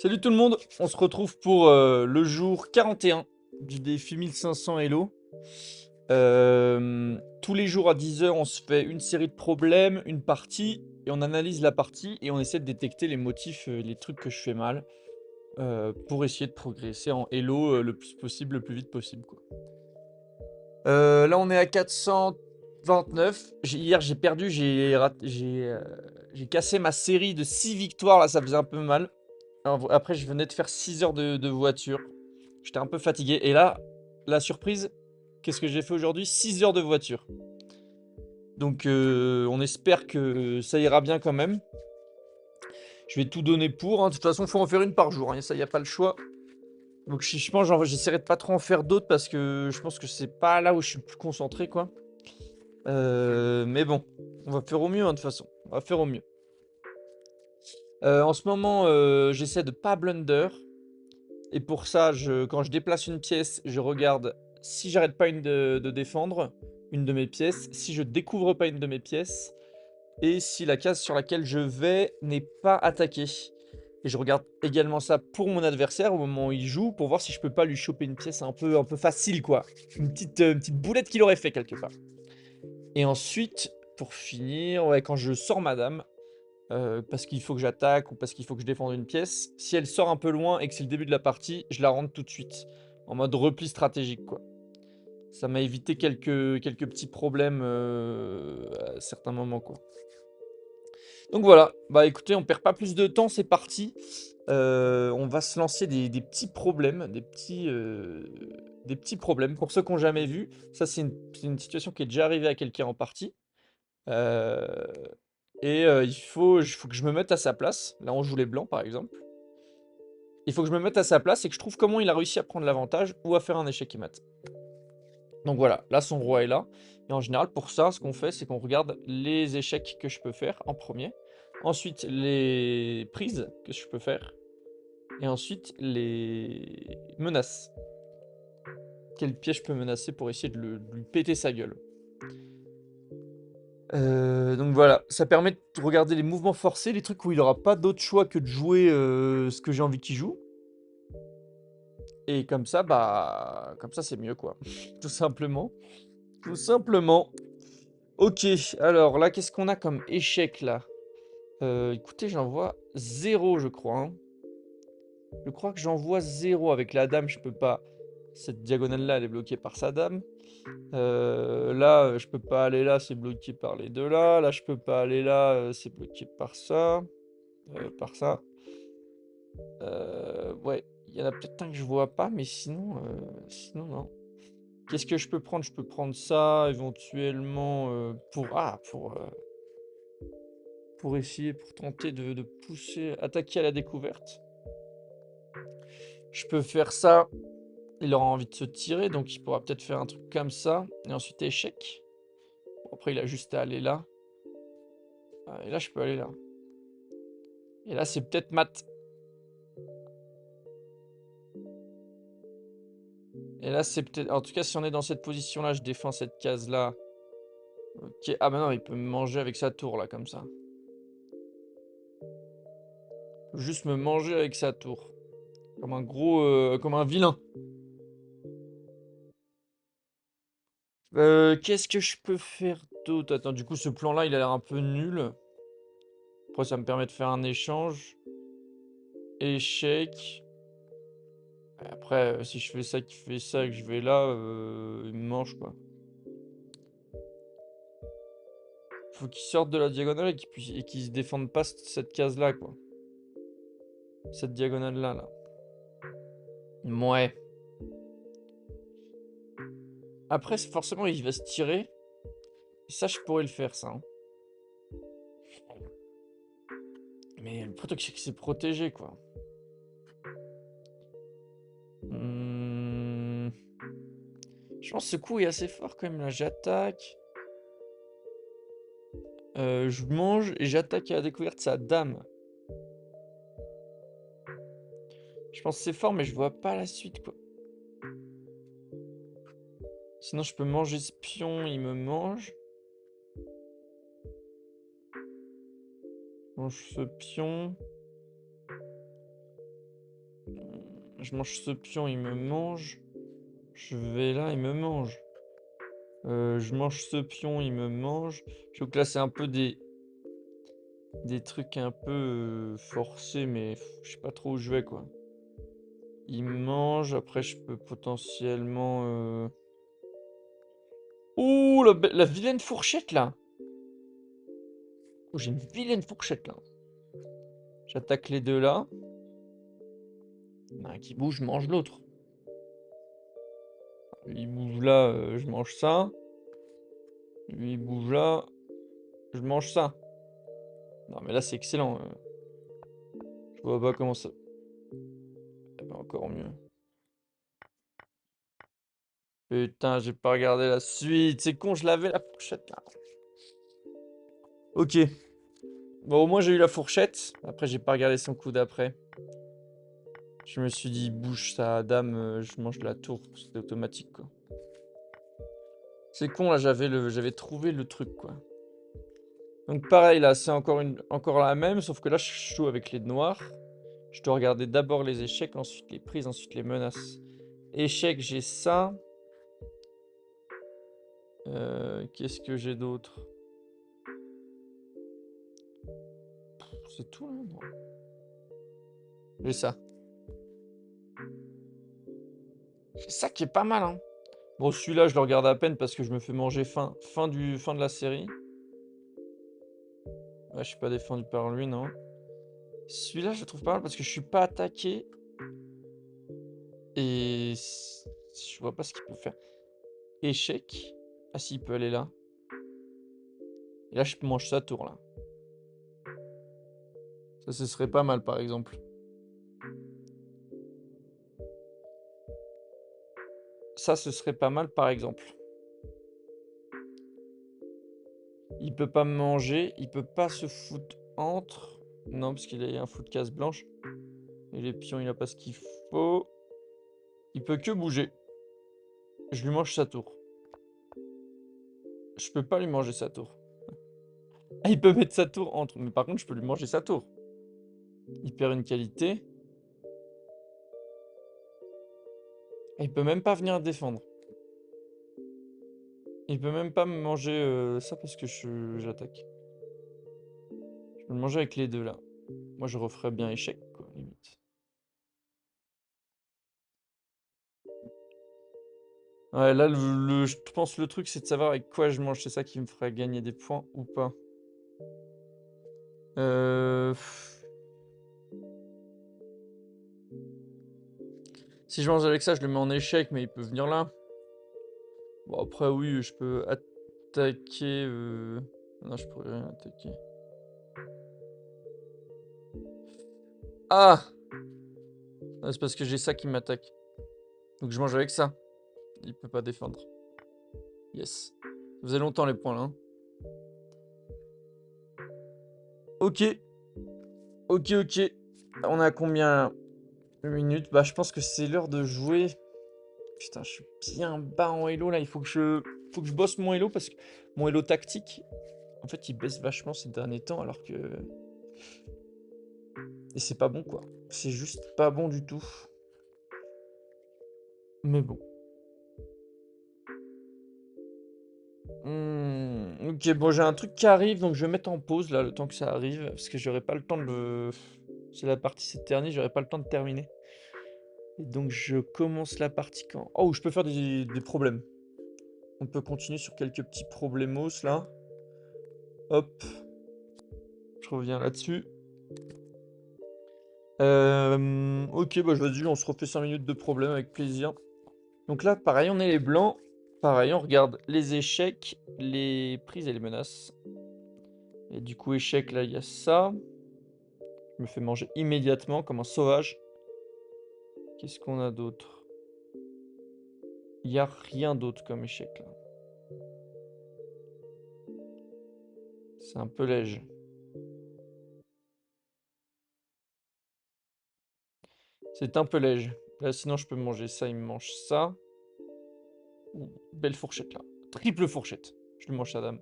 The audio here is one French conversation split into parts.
Salut tout le monde, on se retrouve pour le jour 41 du défi 1500 Hello. Tous les jours à 10 heures, on se fait une série de problèmes, une partie, et on analyse la partie et on essaie de détecter les motifs, les trucs que je fais mal, pour essayer de progresser en Hello le plus possible, le plus vite possible, quoi. Là, on est à 429. Hier, j'ai perdu, j'ai cassé ma série de 6 victoires, là, ça faisait un peu mal. Après, je venais de faire 6 heures de voiture. J'étais un peu fatigué. Et là, la surprise, qu'est-ce que j'ai fait aujourd'hui? 6 heures de voiture. Donc, on espère que ça ira bien quand même. Je vais tout donner pour, hein. De toute façon, il faut en faire une par jour, hein. Ça, il n'y a pas le choix. Donc, je pense j'essaierai de pas trop en faire d'autres parce que je pense que c'est pas là où je suis le plus concentré, quoi. Mais bon, on va faire au mieux, hein, de toute façon. On va faire au mieux. En ce moment, j'essaie de pas blunder. Et pour ça, quand je déplace une pièce, je regarde si j'arrête pas de défendre une de mes pièces, si je découvre pas une de mes pièces, et si la case sur laquelle je vais n'est pas attaquée. Et je regarde également ça pour mon adversaire au moment où il joue, pour voir si je peux pas lui choper une pièce un peu facile, quoi. Une petite boulette qu'il aurait fait quelque part. Et ensuite, pour finir, ouais, quand je sors ma dame, parce qu'il faut que j'attaque ou parce qu'il faut que je défende une pièce, si elle sort un peu loin et que c'est le début de la partie, je la rentre tout de suite, en mode repli stratégique, quoi. Ça m'a évité quelques petits problèmes à certains moments, quoi. Donc voilà, bah écoutez, on perd pas plus de temps, c'est parti. On va se lancer des petits problèmes, des petits problèmes. Pour ceux qui n'ont jamais vu, ça c'est une situation qui est déjà arrivée à quelqu'un en partie. Euh, il faut que je me mette à sa place. Là, on joue les blancs, par exemple. Il faut que je me mette à sa place et que je trouve comment il a réussi à prendre l'avantage ou à faire un échec et mat. Donc voilà, là, son roi est là. Et en général, pour ça, ce qu'on fait, c'est qu'on regarde les échecs que je peux faire en premier. Ensuite, les prises que je peux faire. Et ensuite, les menaces. Quel piège je peux menacer pour essayer de lui péter sa gueule. Donc voilà, ça permet de regarder les mouvements forcés, les trucs où il aura pas d'autre choix que de jouer ce que j'ai envie qu'il joue. Et comme ça, bah, comme ça c'est mieux, quoi. Tout simplement. Tout simplement. Ok, alors là, qu'est-ce qu'on a comme échec là? Écoutez, j'en vois 0, je crois, hein. Je crois que j'en vois 0 avec la dame, je peux pas. Cette diagonale-là, elle est bloquée par sa dame. Là, je peux pas aller là, c'est bloqué par les deux là. Là, je peux pas aller là, c'est bloqué par ça. Par ça. Ouais, il y en a peut-être un que je vois pas, mais sinon, sinon non. Qu'est-ce que je peux prendre? Je peux prendre ça éventuellement pour essayer, pour tenter de pousser, attaquer à la découverte. Je peux faire ça. Il aura envie de se tirer, donc il pourra peut-être faire un truc comme ça. Et ensuite échec. Bon, après, il a juste à aller là. Et là, je peux aller là. Et là, c'est peut-être mat. Et là, c'est peut-être... En tout cas, si on est dans cette position-là, je défends cette case-là. Ok. Ah bah non, il peut me manger avec sa tour, là, comme ça. Juste me manger avec sa tour. Comme un gros... comme un vilain. Qu'est-ce que je peux faire d'autre? Attends, du coup, ce plan-là, il a l'air un peu nul. Après, ça me permet de faire un échange. Échec. Après, si je fais ça, qui fait ça, et que je vais là, il me mange, quoi. Faut qu'il sorte de la diagonale et qu'il se défende pas cette case-là, quoi. Cette diagonale-là, là. Ouais. Après, forcément, il va se tirer. Et ça, je pourrais le faire, ça, hein. Mais le truc, c'est que c'est protégé, quoi. Je pense que ce coup est assez fort, quand même, là. J'attaque. Je mange et j'attaque à la découverte sa dame. Je pense que c'est fort, mais je vois pas la suite, quoi. Sinon, je peux manger ce pion, il me mange. Je mange ce pion. Je mange ce pion, il me mange. Je vais là, il me mange. Je mange ce pion, il me mange. Donc là, c'est un peu des trucs un peu forcés, mais je sais pas trop où je vais, quoi. Il mange, après je peux potentiellement... Ouh, la vilaine fourchette, là! Oh, j'ai une vilaine fourchette, là. J'attaque les deux, là. Il y en a un qui bouge, je mange l'autre. Lui, il bouge là, je mange ça. Lui, il bouge là, je mange ça. Non, mais là, c'est excellent. Je vois pas comment ça... Eh ben, encore mieux. Putain, j'ai pas regardé la suite. C'est con, je l'avais la fourchette, là. Ok. Bon, au moins, j'ai eu la fourchette. Après, j'ai pas regardé son coup d'après. Je me suis dit, bouge ça, dame, je mange la tour. C'était automatique, quoi. C'est con, là, j'avais trouvé le truc, quoi. Donc pareil, là, c'est encore la même, sauf que là, je joue avec les noirs. Je dois regarder d'abord les échecs, ensuite les prises, ensuite les menaces. Échecs, j'ai ça. Qu'est-ce que j'ai d'autre? C'est tout, là, non? J'ai ça. C'est ça qui est pas mal, hein. Bon, celui-là, je le regarde à peine parce que je me fais manger fin de la série. Ouais, je suis pas défendu par lui, non. Celui-là, je le trouve pas mal parce que je suis pas attaqué. Et je vois pas ce qu'il peut faire. Échec. Ah si, il peut aller là. Et là, je mange sa tour, là. Ça, ce serait pas mal, par exemple. Ça, ce serait pas mal, par exemple. Il peut pas me manger. Il peut pas se foutre entre. Non, parce qu'il a un fou de case blanche. Et les pions, il a pas ce qu'il faut. Il peut que bouger. Je lui mange sa tour. Je peux pas lui manger sa tour. Ah, il peut mettre sa tour entre. Mais par contre, je peux lui manger sa tour. Il perd une qualité. Et il peut même pas venir défendre. Il peut même pas me manger ça parce que j'attaque. Je peux le manger avec les deux là. Moi, je referais bien échec, quoi, limite. Ouais, là, je pense le truc, c'est de savoir avec quoi je mange. C'est ça qui me ferait gagner des points ou pas. Euh... Si je mange avec ça, je le mets en échec, mais il peut venir là. Bon, après, oui, je peux attaquer... Non, je pourrais rien attaquer. Ah! C'est parce que j'ai ça qui m'attaque. Donc je mange avec ça. Il peut pas défendre. Yes. Ça faisait longtemps les points là. Hein. Ok. Ok, ok. On a combien de minutes? Bah je pense que c'est l'heure de jouer. Putain, je suis bien bas en Elo là. Il faut que je bosse mon Elo parce que mon Elo tactique, en fait, il baisse vachement ces derniers temps alors que... Et c'est pas bon quoi. C'est juste pas bon du tout. Mais bon. Ok, bon, j'ai un truc qui arrive, donc je vais mettre en pause là le temps que ça arrive, parce que j'aurai pas le temps de le... C'est la partie s'éternise, j'aurai pas le temps de terminer. Et donc je commence la partie quand... Oh, je peux faire des problèmes. On peut continuer sur quelques petits problemos là. Hop, je reviens là-dessus. Ok, bah vas-y, on se refait 5 minutes de problème avec plaisir. Donc là, pareil, on est les blancs. Pareil, on regarde les échecs, les prises et les menaces. Et du coup, échec, là, il y a ça. Je me fais manger immédiatement comme un sauvage. Qu'est-ce qu'on a d'autre? Il n'y a rien d'autre comme échec, là. C'est un peu léger. C'est un peu léger. Là, sinon, je peux manger ça, il me mange ça. Ouh, belle fourchette, là. Triple fourchette. Je lui mange sa dame.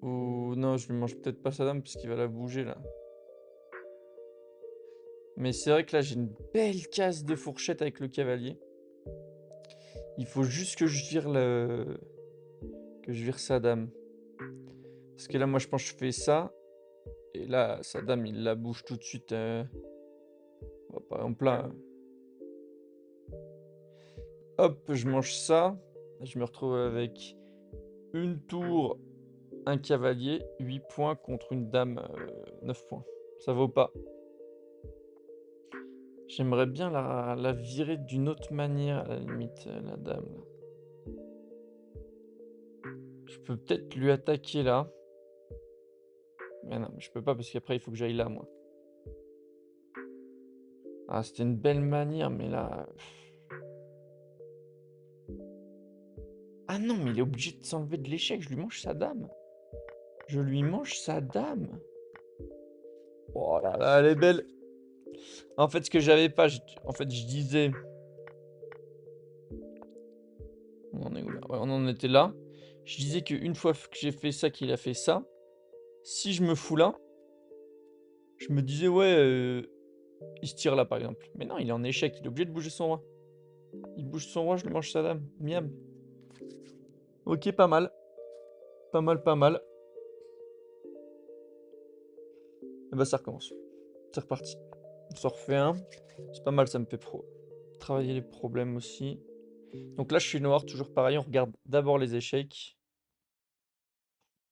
Ou non, je lui mange peut-être pas sa dame parce qu'il va la bouger, là. Mais c'est vrai que là, j'ai une belle case de fourchette avec le cavalier. Il faut juste que je vire sa dame. Parce que là, moi, je pense que je fais ça. Et là, sa dame, il la bouge tout de suite. Par exemple, là, hop, je mange ça. Je me retrouve avec une tour, un cavalier, 8 points contre une dame, 9 points. Ça vaut pas. J'aimerais bien la virer d'une autre manière, à la limite, la dame. Là. Je peux peut-être lui attaquer là. Mais non, je peux pas parce qu'après, il faut que j'aille là, moi. Ah, c'était une belle manière, mais là... Ah non, mais il est obligé de s'enlever de l'échec. Je lui mange sa dame. Je lui mange sa dame. Oh là là, elle est belle. En fait, ce que j'avais pas, en fait, je disais... On en est où là? Ouais, on en était là. Je disais qu'une fois que j'ai fait ça, qu'il a fait ça, si je me fous là, je me disais, ouais, il se tire là, par exemple. Mais non, il est en échec, il est obligé de bouger son roi. Il bouge son roi, je lui mange sa dame. Miam. Ok, pas mal. Pas mal, pas mal. Et bah ça recommence. C'est reparti. On s'en refait un. C'est pas mal, ça me fait travailler les problèmes aussi. Donc là, je suis noir, toujours pareil. On regarde d'abord les échecs.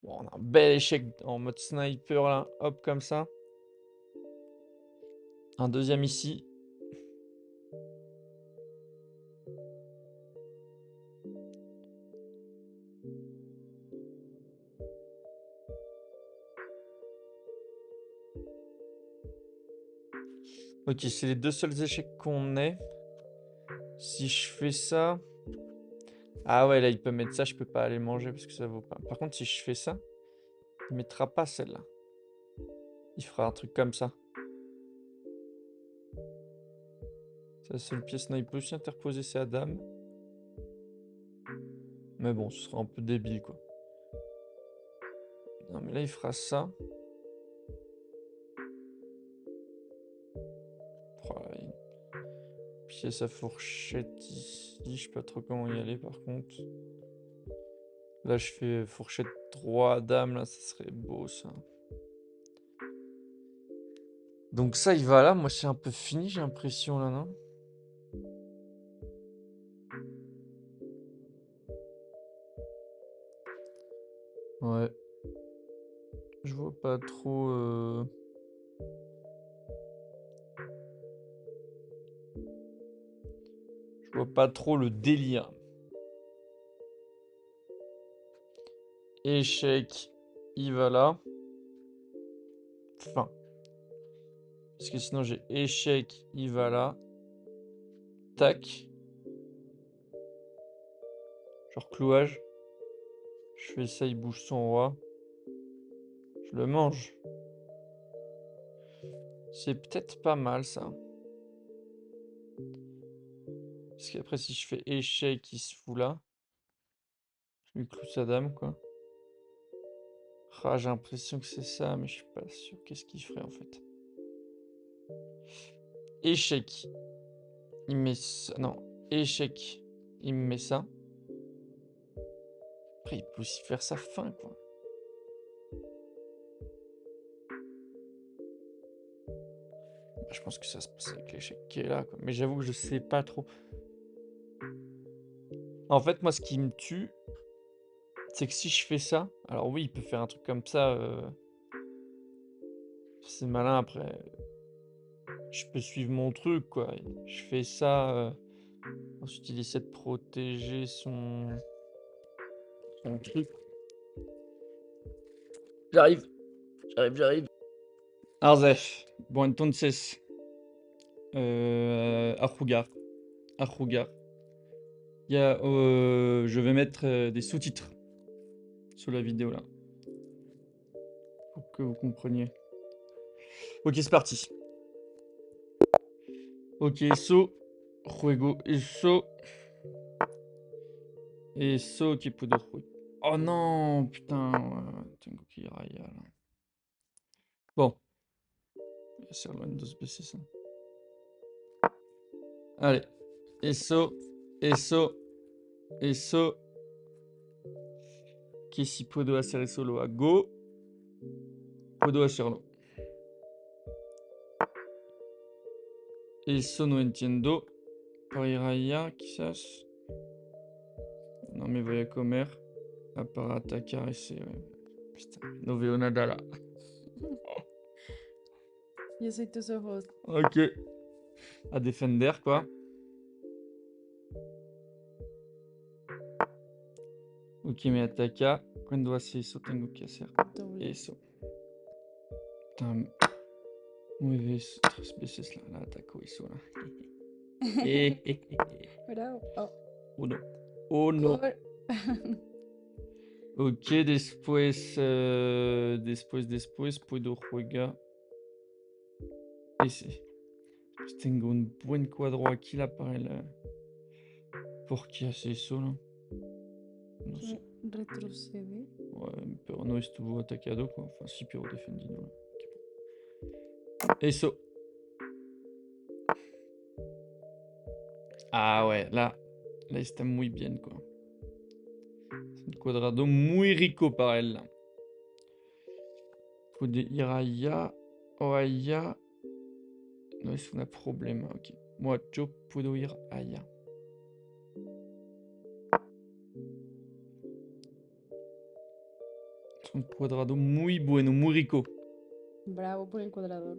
Bon, on a un bel échec en mode sniper là. Hop, comme ça. Un deuxième ici. Ok, c'est les deux seuls échecs qu'on ait. Si je fais ça... Ah ouais, là, il peut mettre ça. Je peux pas aller manger parce que ça vaut pas. Par contre, si je fais ça, il mettra pas celle-là. Il fera un truc comme ça. Sa seule pièce, non, il peut aussi interposer sa dame. Mais bon, ce sera un peu débile, quoi. Non, mais là, il fera ça. Oh là, une pièce à fourchette ici. Je sais pas trop comment y aller, par contre. Là, je fais fourchette roi, dame. Là, ça serait beau, ça. Donc ça, il va là. Moi, c'est un peu fini, j'ai l'impression, là, non? Ouais. Je vois pas trop... Je vois pas trop le délire. Échec, il va là. Fin. Parce que sinon j'ai échec, il va là. Tac. Genre clouage. Je fais ça, il bouge son roi. Je le mange. C'est peut-être pas mal ça. Parce qu'après si je fais échec, il se fout là. Je lui cloue sa dame quoi. Ah, j'ai l'impression que c'est ça, mais je suis pas sûr. Qu'est-ce qu'il ferait en fait? Échec. Il met ça. Non. Échec. Il me met ça. Après, il peut aussi faire sa fin, quoi. Bah, je pense que ça se passe avec l'échec qui est là, quoi. Mais j'avoue que je sais pas trop. En fait, moi, ce qui me tue, c'est que si je fais ça... Alors oui, il peut faire un truc comme ça. C'est malin, après. Je peux suivre mon truc, quoi. Je fais ça... Ensuite, il essaie de protéger son truc. J'arrive. J'arrive. Arzef. Bon, entonces... Ajugar. Ajugar. Je vais mettre des sous-titres sous la vidéo là. Pour que vous compreniez. Ok, c'est parti. Ok, eso. Juego eso. Eso que puedo jugar. Oh non, putain. Tengo que ir allá, là. Bon. C'est loin de se baisser ça. Allez. Eso. Eso. Eso. Che si può essere solo a go. Può hacerlo. Eso no entiendo. Para ir allá, quizás. No me voy a comer. Para atacar ese. Putain, no veo nada là. Yo soy tus ojos. Ok. A defender, quoi. Ok, me ataca. Cuando hace eso tengo que hacer Doble. eso. Putain. 9 3 veces la ataco eso là. Bravo. Oh. Oh no. Oh no. Gol. Ok, después, después puedo jugar ese. Pues tengo un buen cuadro aquí là para el... ¿Por qué hace eso là? No sé. Retroceder. Ouais, pero no estuvo atacado quoi. Enfin, si, pero defendido là. Eso. Ah ouais, là está muy bien quoi. Es un cuadrado muy rico para él là. Puede ir allá o allá. No es un problema, ok. Moi, yo puedo ir allá. Es un cuadrado muy bueno, muy rico. Bravo por el cuadrador.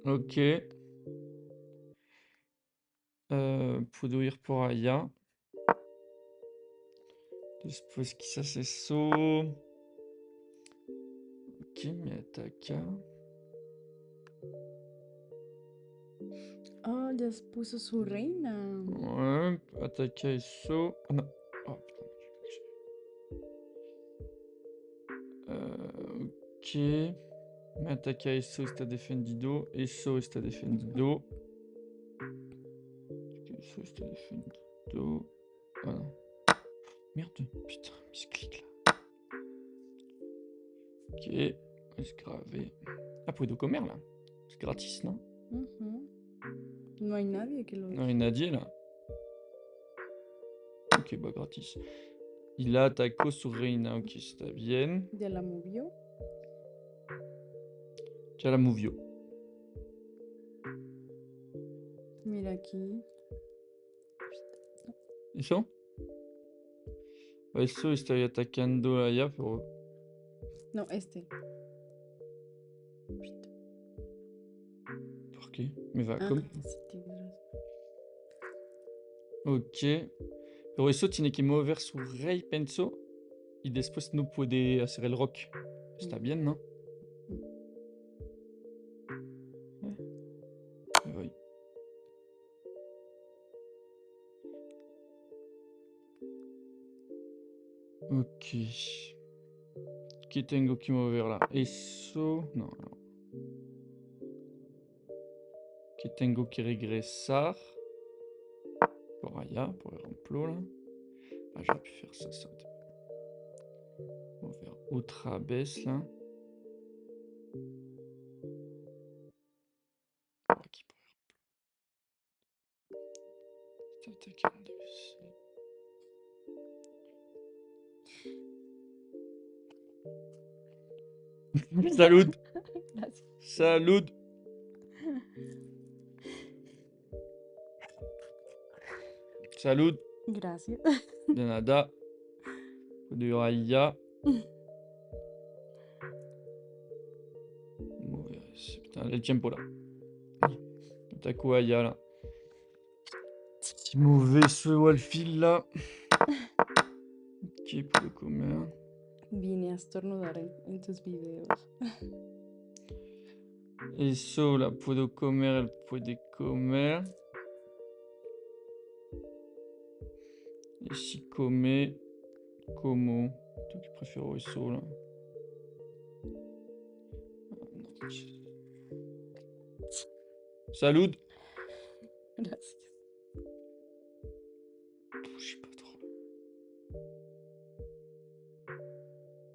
Ok. Puedo ir por allá. Después quizás eso. Ok, me ataca. Oh, ya puso su reina. Ouais, ataca eso. Ah non. Oh putain. Ok. Me ataca eso está defendido. Eso está defendido. Eso está defendido. Ah non. Merde, putain, misclic là. Ok, es gravé. Ah, puedo comer là. C'est gratis, non? No hay nadie que lo Non, il y a Nadia là. Ok, bah gratis. Il a attaqué sur Reina, ok, está bien. ya la movió. Ya la movió. Mira aquí. ¿Eso? Eso estoy atacando allá, pero... No, este. ¿Por qué? Me va a Ah, comer. sí, tienes razón. Ok. Pero eso tiene que mover su rey, penso. Y después no puede hacer el rock. Está bien, ¿no? Me voy. Ok. ¿Qué tengo que mover là? Eso... No, no. Que tengo que regresar. Por allá, por ejemplo, là. Ah, j'aurais pu faire ça, ça. On va faire otra vez, là. Por aquí, por ejemplo. Está atacando ici. Salud. Gracias. Salud. Salud. Gracias. De nada. De raya. Putain, el tiempo là. Taco Aya là. Petit mauvais feu al fil là. Ok, puedo comer. Vine a estornudar en tus videos. Eso la puedo comer, el puede comer. Et si come, como. Toi qui préfères eso là. Ah, non. Salud. Gracias. Je sais pas trop.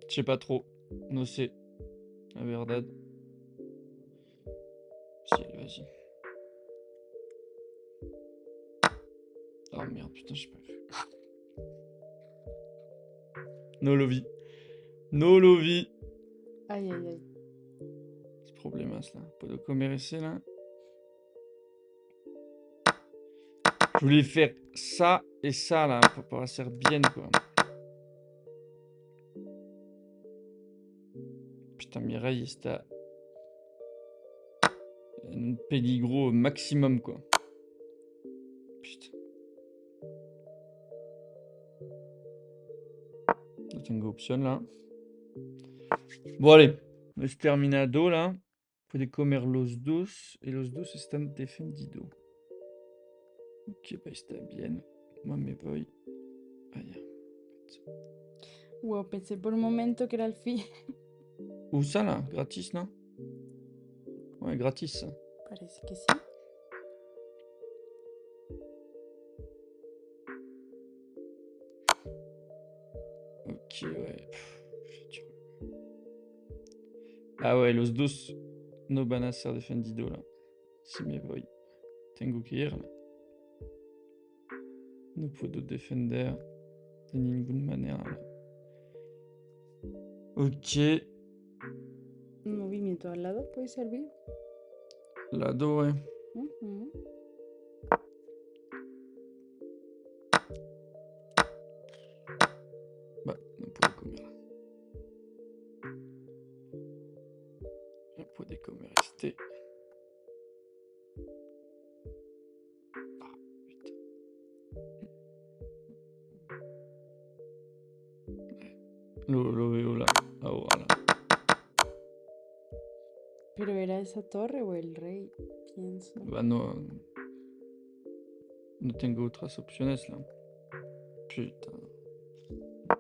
Je sais pas trop. No sé. La verdad. Si, allez, vas-y. Oh merde, putain, j'ai pas vu. No Lovi. No Lovi. Ay, ay, ay. C'est problémasse là. Puedo comer ese là. Je voulais faire ça et ça là pour pouvoir faire bien quoi. Putain, Mireille, c'était un pédigro maximum quoi. Putain. No tengo opción là. Bon allez, los terminado là. Puede comer los dos et los dos están defendido. Ok, bah está bien. Moi me voy. Allá. Wow, pensé por un momento que era el fin. Où ça là? Gratis, non? Ouais, gratis ça. Parece que sí. Ok, ouais. Pff, dur. Ah ouais, los dos no van a ser defendido là. Si me voy. Tengo que ir là. No puedo defender de ninguna manera là. Ok. Un movimiento al lado puede servir. Lado, ouais. Ujú. Bah, no puedo comer. No puede comer este. Ah, putain. Lo veo là. Ahora là. Pero era esa torre o el rey, pienso. Bah no. No tengo otras opciones là. Putain.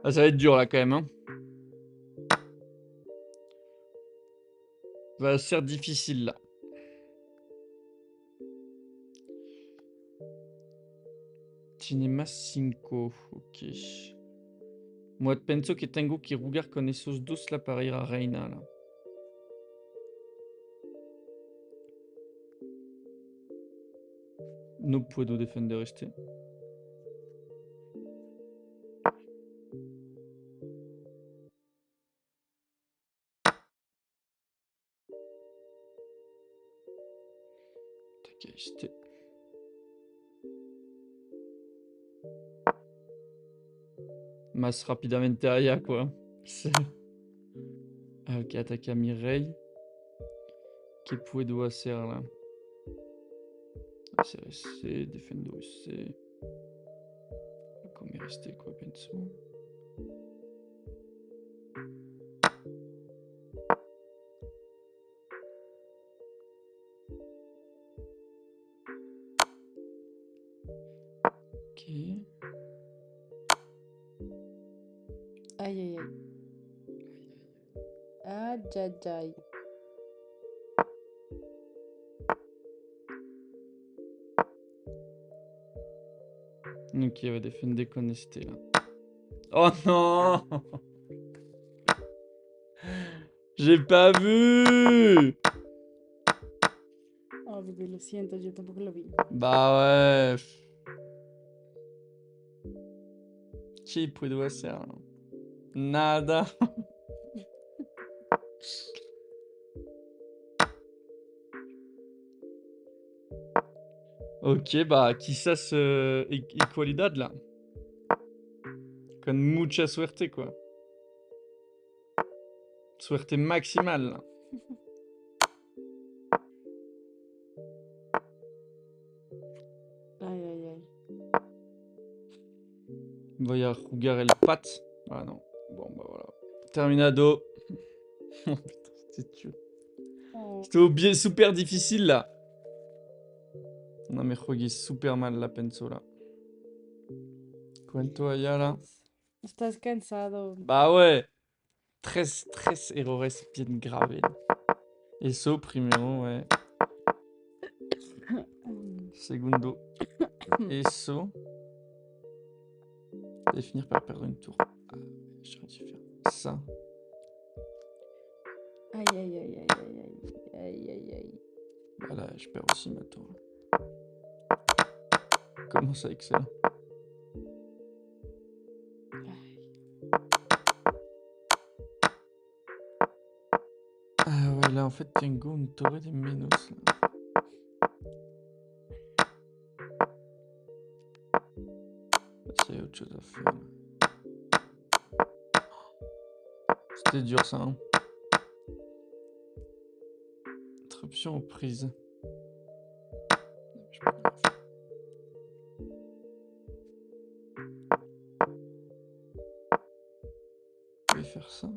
Ah, ça va être dur là quand même, hein. Va ser difficile là. Tiene más 5. Ok. Moi penso que tengo que jugar con esos dos là para ir a reina là. No puedo defender este. Ataque este. Más rápidamente allá quoi. Ah, ok, ataque a mi rey. Que puedo hacer là? Hacer ese, defendo ese. Comer este quoi penso. Ok. Ay, ay, ay. Ay, ay, ay. Ok, va defender con este là. Oh non! J'ai pas vu! Oh, bebé, lo siento, yo tampoco lo vi. Bah ouais. ¿Qué puedo hacer? Nada. Ok, bah quizás igualdad là. Con mucha suerte quoi. Suerte maximale là. Ay, ay, ay. Voy a jugar el pat. Ah non. Bon bah voilà. Terminado. Oh putain, c'était dur. Oh, C'était super difficile là. Non mais jugué super mal la penso là. Cuento allá là. estás cansado. Bah ouais. Tres errores bien graves. Eso primero, ouais. Segundo. Eso. Et finir par perdre une tour. Ah, j'aurais dû faire ça. Aïe, aïe, aïe, aïe, aïe, aïe, aïe, aïe, aïe. Bah là, je perds aussi ma tour. Comment ça, excellent. Ah ouais, là, en fait, Tengo, une torre des Ménos, là. Ça, y a autre chose à faire, là. C'était dur, ça, hein. Interruption aux prises. Je peux rien faire. Je vais faire ça.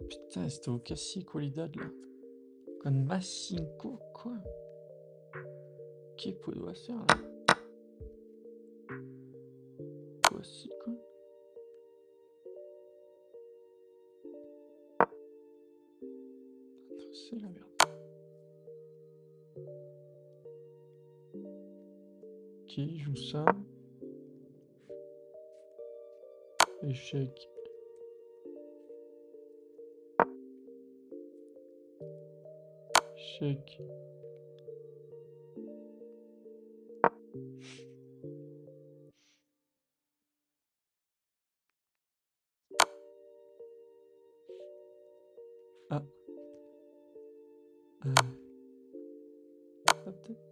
Putain, c'était au Cassis Qualidad, là. Con Macinco, quoi. Che puedo hacer, là? Voici, quoi. C'est la merde. Qui joue ça? Échec. Échec. Ah. Ça peut-être.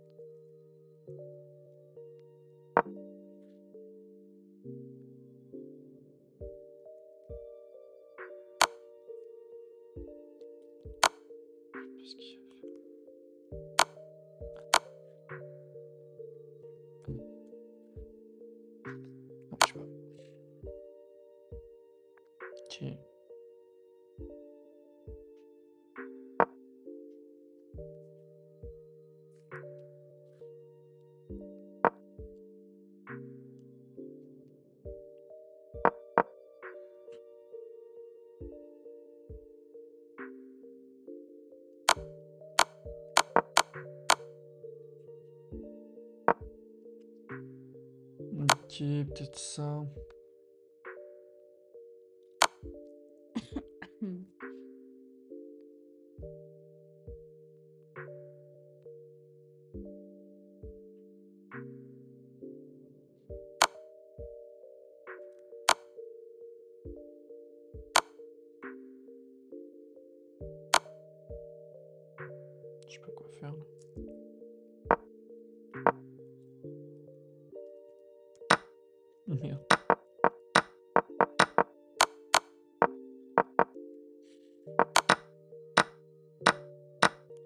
Qu'est-ce qu'il a fait? Ah, je sais pas. Ok. Ok, peut-être ça. Je sais pas quoi faire là. Merde.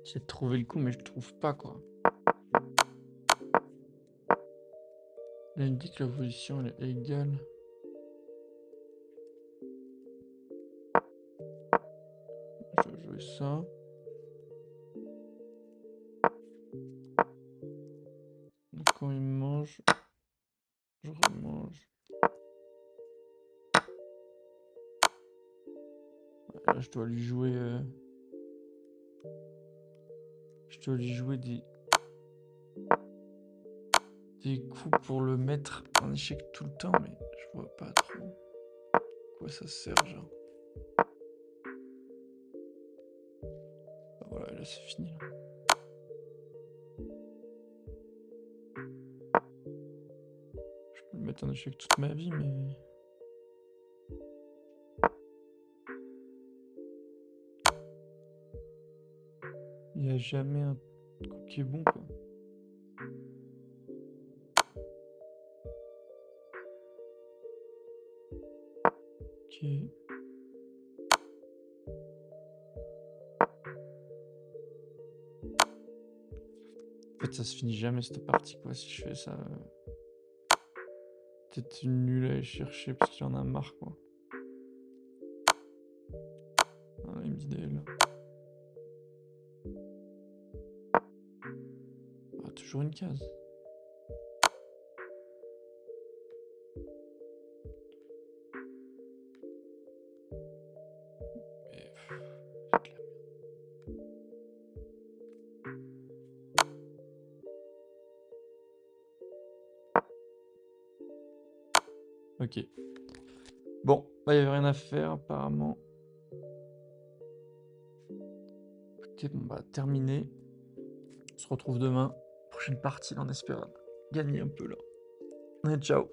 J'ai trouvé le coup, mais je le trouve pas, quoi. Là, il me dit que la position elle est égale. Je vais jouer ça. Donc, quand il mange, je remange. Là, je dois lui jouer. Je dois lui jouer des coups pour le mettre en échec tout le temps, mais je vois pas trop à quoi ça sert, genre. Ah, voilà, là c'est fini. Là. Je peux le mettre en échec toute ma vie, mais. Il n'y a jamais un coup qui est bon, quoi. Ok. En fait, ça se finit jamais cette partie, quoi, si je fais ça. Peut-être nul à aller chercher parce qu'il en a marre, quoi. Ah, là, il me dit d'aller là. Ah, toujours une case. Mais, c'est de la merde. Ok. Bon, bah, il n'y avait rien à faire apparemment. Ok, bon bah terminé. On se retrouve demain. Prochaine partie là, on espère gagner un peu là. Allez, ciao.